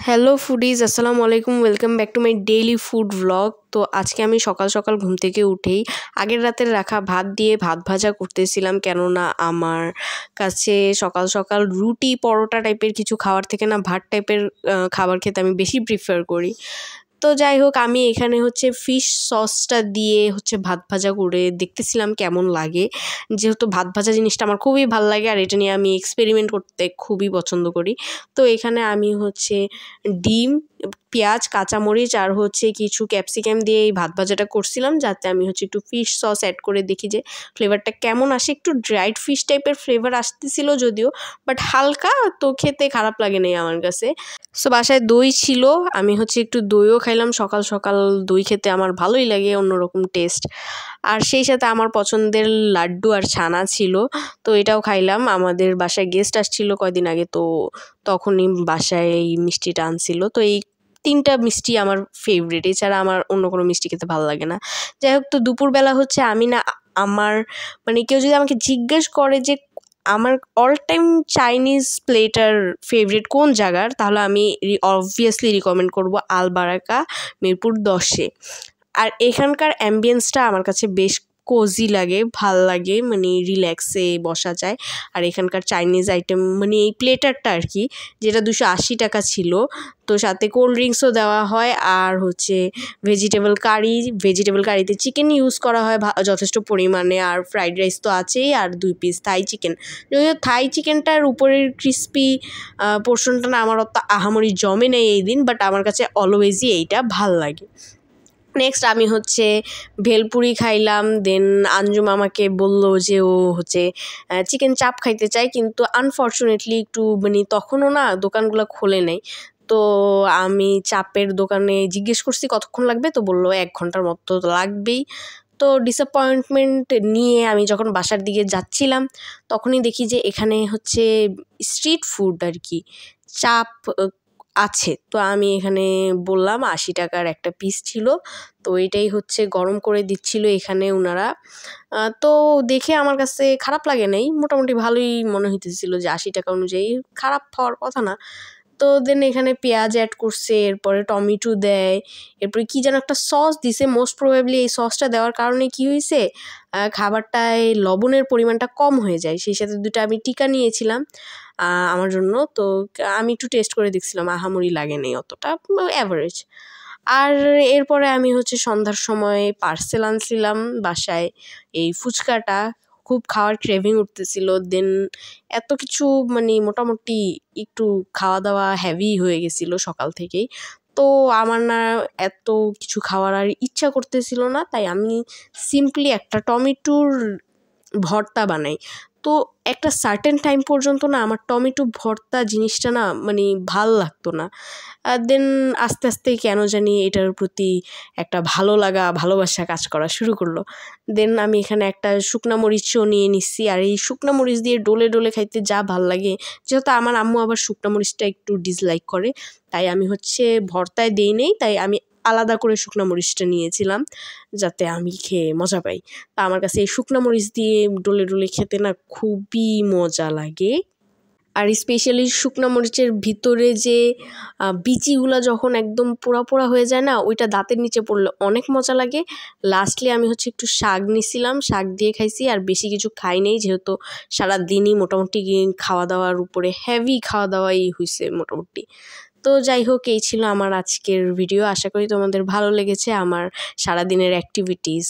Hello foodies, আসসালামু আলাইকুম। Welcome back to my daily food vlog. তো আজকে আমি সকাল সকাল ঘুম থেকে উঠেই আগের রাতের রাখা ভাত দিয়ে ভাত ভাজা করতেছিলাম, কেননা আমার কাছে সকাল সকাল রুটি পরোটা টাইপের কিছু খাওয়ার থেকে না ভাত টাইপের খাবার খেতে আমি বেশি প্রিফার করি। তো যাই হোক, আমি এখানে ফিশ সসটা দিয়ে ভাত ভাজা করে দেখতেছিলাম কেমন লাগে, যেহেতু ভাত ভাজা জিনিসটা আমার খুবই ভালো লাগে আর এটা নিয়ে আমি এক্সপেরিমেন্ট করতে খুবই পছন্দ করি। তো এখানে আমি ডিম, পেঁয়াজ, কাঁচামরিচ আর কিছু ক্যাপসিকাম দিয়ে এই ভাত ভাজাটা করছিলাম, যাতে আমি একটু ফিশ সস অ্যাড করে দেখি যে ফ্লেভারটা কেমন আসে। একটু ড্রাইড ফিশ টাইপের ফ্লেভার আসতেছিল যদিও, বাট হালকা, তো খেতে খারাপ লাগে নাই আমার কাছে। সো বাসায় দই ছিল, আমি একটু দইও খাইলাম। সকাল সকাল দই খেতে আমার ভালোই লাগে, অন্যরকম টেস্ট। আর সেই সাথে আমার পছন্দের লাড্ডু আর ছানা ছিল, তো এটাও খাইলাম। আমাদের বাসায় গেস্ট আসছিল কয়দিন আগে, তো তখনই বাসায় এই মিষ্টিটা আনছিল। তো এই ৩টা মিষ্টি আমার ফেভারিট, এছাড়া আমার অন্য কোনো মিষ্টি খেতে ভালো লাগে না। যাই হোক, তো দুপুরবেলা আমি না আমার কেউ যদি আমাকে জিজ্ঞেস করে যে আমার all time Chinese platter favourite কোন জায়গার, তাহলে আমি অবভিয়াসলি রিকমেন্ড করব আলবারাকা, মিরপুর ১০-এ। আর এখানকার অ্যাম্বিয়েন্সটা আমার কাছে বেশ কোজি লাগে, ভাল লাগে, রিল্যাক্সে বসা যায়। আর এখানকার চাইনিজ আইটেম এই প্লেটারটা আর কি, যেটা ২৮০ টাকা ছিল, তো সাথে কোল্ড ড্রিঙ্কসও দেওয়া হয়। আর ভেজিটেবল কারিতে চিকেন ইউজ করা হয় যথেষ্ট পরিমাণে, আর ফ্রাইড রাইস তো আছেই, আর ২ পিস থাই চিকেন। যদিও থাই চিকেনটার উপরের ক্রিস্পি পোর্শনটা না আমার অত আহামরি জমে নেই এই দিন, বাট আমার কাছে অলওয়েজই এইটা ভাল লাগে। নেক্সট আমি ভেলপুরি খাইলাম। দেন আঞ্জুম আমাকে বলল যে ও চিকেন চাপ খাইতে চায়, কিন্তু আনফর্চুনেটলি একটু তখনও না দোকানগুলো খোলে নাই। তো আমি চাপের দোকানে জিজ্ঞেস করছি কতক্ষণ লাগবে, তো বললো ১ ঘন্টার মতো লাগবেই। তো ডিসঅ্যাপয়েন্টমেন্ট নিয়ে আমি যখন বাসার দিকে যাচ্ছিলাম, তখনই দেখি যে এখানে স্ট্রিট ফুড আর কি, চাপ আছে। তো আমি এখানে বললাম ৮০ টাকার একটা পিস ছিল, তো এটাই গরম করে দিচ্ছিল এখানে ওনারা। তো দেখে আমার কাছে খারাপ লাগে নাই, মোটামুটি ভালোই মনে হইতেছিল যে ৮০ টাকা অনুযায়ী খারাপ হওয়ার কথা না। তো দেন এখানে পেঁয়াজ অ্যাড করছে, এরপরে টমেটো দেয়, এরপরে কী যেন একটা সস দিছে। মোস্ট প্রবাবলি এই সসটা দেওয়ার কারণে কী হয়েছে, খাবারটায় লবণের পরিমাণটা কম হয়ে যায়। সেই সাথে 2টা আমি টিকা নিয়েছিলাম আমার জন্য, তো আমি একটু টেস্ট করে দেখছিলাম, আহামরি লাগে নেই অতটা, অ্যাভারেজ। আর এরপরে আমি সন্ধ্যার সময় পার্সেল আনছিলাম বাসায় এই ফুচকাটা, খুব খাওয়ার ক্রেভিং উঠতেছিল। দেন এত কিছু মোটামুটি একটু খাওয়া দাওয়া হেভি হয়ে গেছিলো সকাল থেকেই, তো আমার না এত কিছু খাওয়ার আর ইচ্ছা করতেছিল না। তাই আমি সিম্পলি একটা টমেটোর ভর্তা বানাই। তো একটা সার্টেন টাইম পর্যন্ত না আমার টমেটো ভর্তা জিনিসটা না ভাল লাগতো না। দেন আস্তে আস্তে কেন জানি এটার প্রতি একটা ভালো লাগা, ভালোবাসা কাজ করা শুরু করলো। দেন আমি এখানে একটা শুকনা মরিচও নিয়ে নিচ্ছি, আর এই শুকনা মরিচ দিয়ে ডলে ডলে খাইতে যা ভাল লাগে। যেহেতু আমার আম্মু আবার শুকনা মরিচটা একটু ডিসলাইক করে, তাই আমি ভর্তায় দেই নেই, তাই আমি আলাদা করে শুকনা মরিচটা নিয়েছিলাম, যাতে আমি খেয়ে মজা পাই। তা আমার কাছে এই শুকনা মরিচ দিয়ে ডলে ডলে খেতে না খুবই মজা লাগে। আর স্পেশালি শুকনা মরিচের ভিতরে যে বিচিগুলো যখন একদম পোড়া পোড়া হয়ে যায় না, ওইটা দাঁতের নিচে পড়লে অনেক মজা লাগে। লাস্টলি আমি একটু শাক নিছিলাম, শাক দিয়ে খাইছি, আর বেশি কিছু খাই নেই, যেহেতু সারাদিনই মোটামুটি খাওয়া দাওয়ার উপরে হেভি খাওয়া দাওয়াই হয়েছে মোটামুটি। তো যাই হোক, এই ছিল আমার আজকের ভিডিও। আশা করি তোমাদের ভালো লেগেছে আমার সারাদিনের অ্যাক্টিভিটিস।